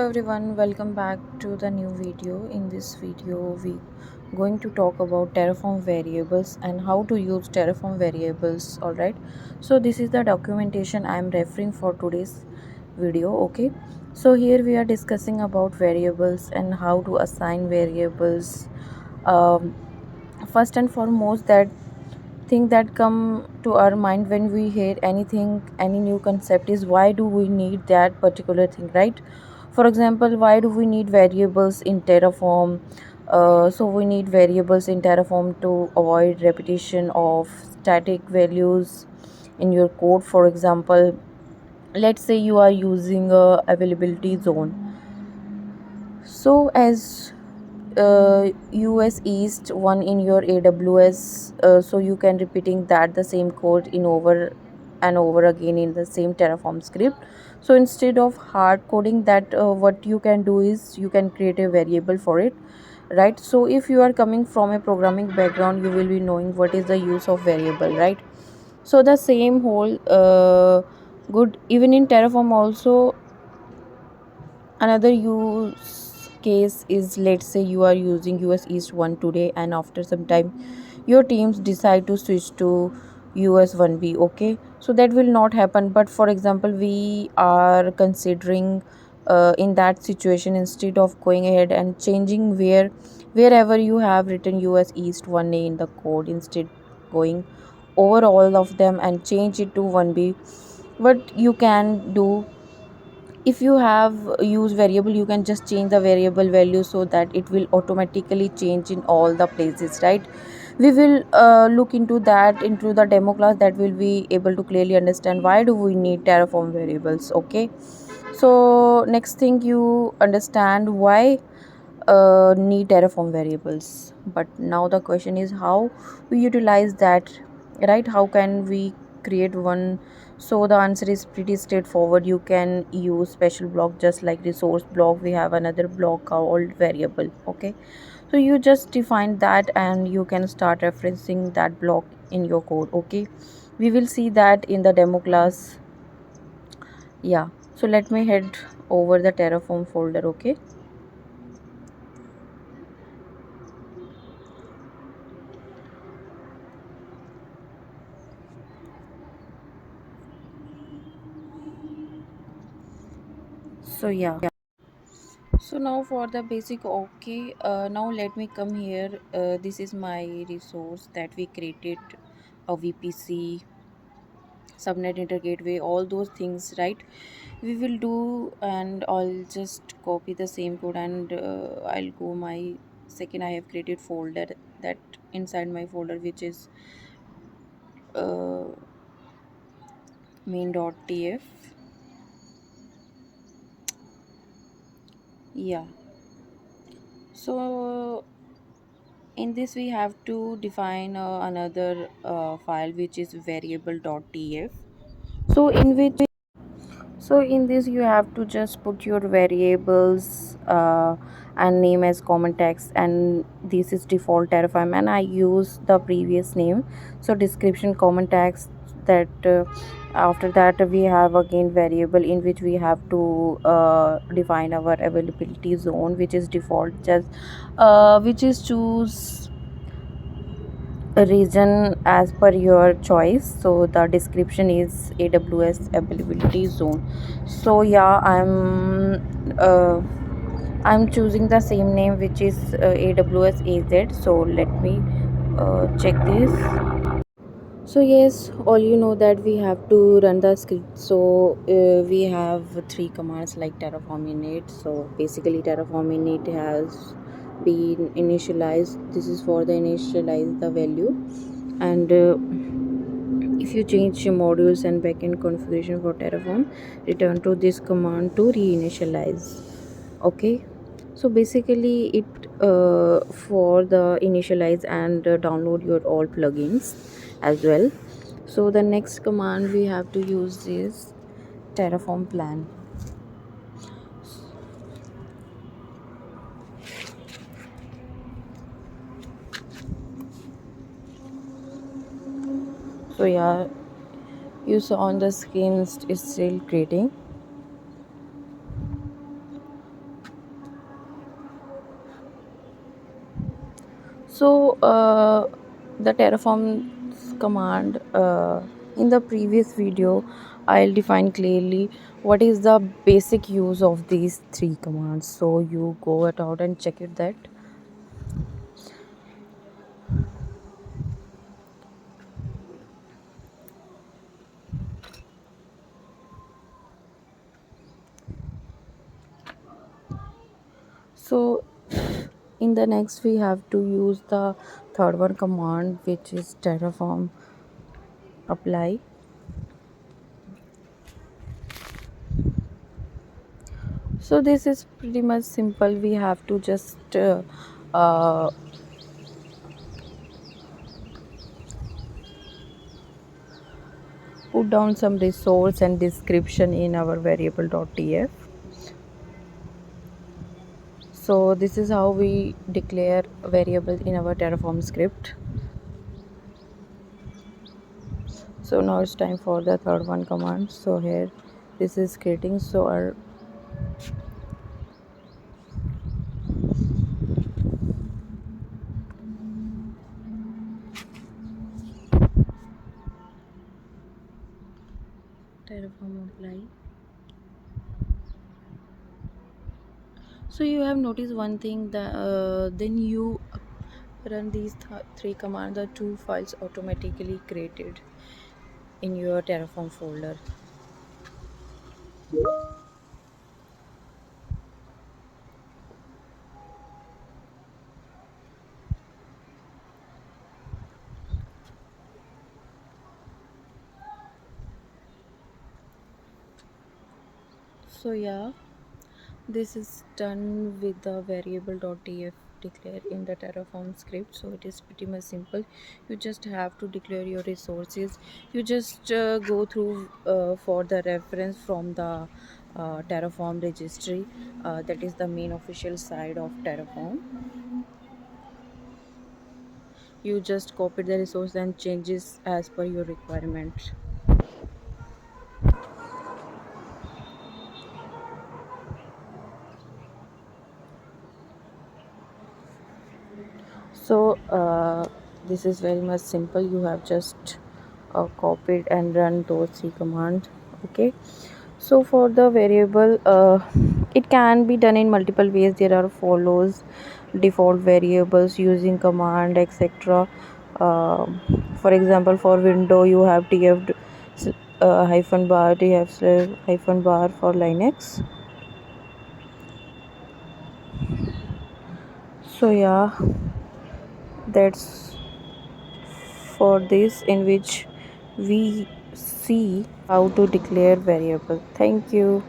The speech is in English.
Hello everyone, welcome back to the new video. In this video, we going to talk about Terraform variables and how to use Terraform variables. All right. So this is the documentation I am referring for today's video. Okay. So here we are discussing about variables and how to assign variables. Um, First and foremost, that thing that come to our mind when we hear anything, any new concept is why do we need that particular thing, right? For example, why do we need variables in Terraform? So we need variables in Terraform to avoid repetition of static values in your code. For example, let's say you are using a availability zone. So as US East one in your AWS, so you can repeating that the same code in over and over again in the same Terraform script. So instead of hard coding that, what you can do is you can create a variable for it, right? So if you are coming from a programming background, you will be knowing what is the use of variable, right? So the same whole good even in Terraform also. Another use case is, let's say you are using US East 1 today and after some time your teams decide to switch to US 1B. Okay, so that will not happen, but for example we are considering in that situation, instead of going ahead and changing wherever you have written US East 1A in the code, instead going over all of them and change it to 1B, what you can do, if you have use variable, you can just change the variable value so that it will automatically change in all the places, right? We will look into that into the demo class, that will be able to clearly understand why do we need Terraform variables. Okay, so next thing, you understand why need Terraform variables, but now the question is how we utilize that, right? How can we create one? So the answer is pretty straightforward. You can use special block, just like resource block we have another block called variable. Okay, so you just define that and you can start referencing that block in your code. Okay, we will see that in the demo class. Yeah, so let me head over the Terraform folder. Okay, so yeah. So now for the basic. Okay, now let me come here. This is my resource that we created, a VPC, subnet inter gateway, all those things, right? We will do, and I'll just copy the same code, and I'll go my second. I have created folder, that inside my folder, which is uh, main.tf. Yeah, so in this we have to define another file, which is variable.tf. so in which so in this you have to just put your variables and name as common text, and this is default Terraform, and I use the previous name. So description common text, that after that we have again variable in which we have to define our availability zone, which is default, just which is choose a region as per your choice. So the description is AWS availability zone. So yeah, I'm choosing the same name, which is AWS AZ. So let me check this. So yes, all you know that we have to run the script. So we have three commands like Terraform init. So basically Terraform init has been initialized. This is for the initialize the value, and if you change your modules and backend configuration for Terraform, return to this command to reinitialize. Okay, so basically it for the initialize and download your all plugins as well. So the next command we have to use is Terraform plan. So yeah, you saw on the screen, it's still creating. So the terraform command, in the previous video I'll define clearly what is the basic use of these three commands, so you go it out and check it that. So in the next we have to use the third one command, which is terraform apply. So this is pretty much simple. We have to just uh, put down some resource and description in our variable.tf. So this is how we declare a variable in our terraform script. So now it's time for the third one command. So here this is creating, so our terraform apply. So you have noticed one thing, that then you run these three commands, the two files automatically created in your terraform folder. So yeah, this is done with the variable.tf declare in the terraform script. So it is pretty much simple. You just have to declare your resources. You just go through for the reference from the terraform registry, that is the main official side of terraform. You just copy the resource and changes as per your requirement. So this is very much simple. You have just copied and run those three commands. Okay, so for the variable, it can be done in multiple ways. There are follows default variables using command, etc. For example, for window you have tf hyphen bar, tf hyphen bar. For Linux, so yeah, that's for this, in which we see how to declare variable. Thank you.